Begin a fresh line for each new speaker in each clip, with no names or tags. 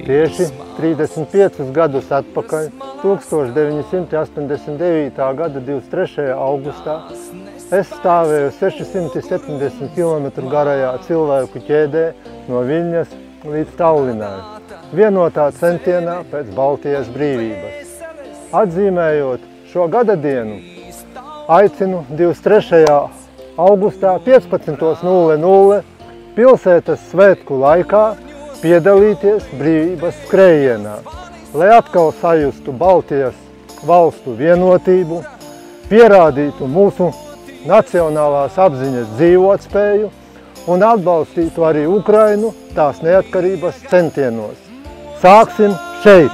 Tieši 35 gadus atpakaļ, 1989. gada 23. augustā, es stāvēju 670 km garajā cilvēku ķēdē no Viļņas līdz Tallinai, vienotā centienā pēc Baltijas brīvības. Atzīmējot šo gadadienu, aicinu 23. augustā 15:00 pilsētas svētku laikā piedalīties brīvības skrējienā, lai atkal sajustu Baltijas valstu vienotību, pierādītu mūsu nacionālās apziņas dzīvotspēju un atbalstītu arī Ukrainu tās neatkarības centienos. Sāksim šeit!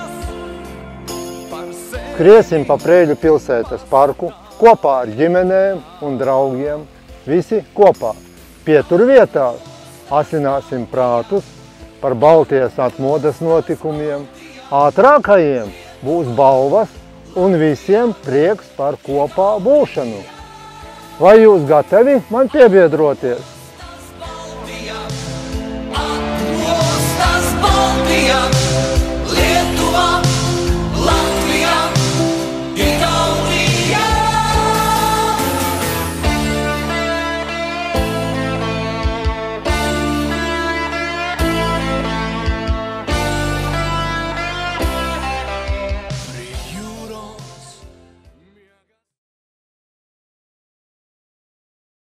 Skriesim pa Preiļu pilsētas parku kopā ar ģimenēm un draugiem, visi kopā. Pieturvietās asināsim prātus par Baltijas atmodas notikumiem, ātrākajiem būs balvas un visiem prieks par kopā būšanu. Vai jūs gatavi man piebiedroties?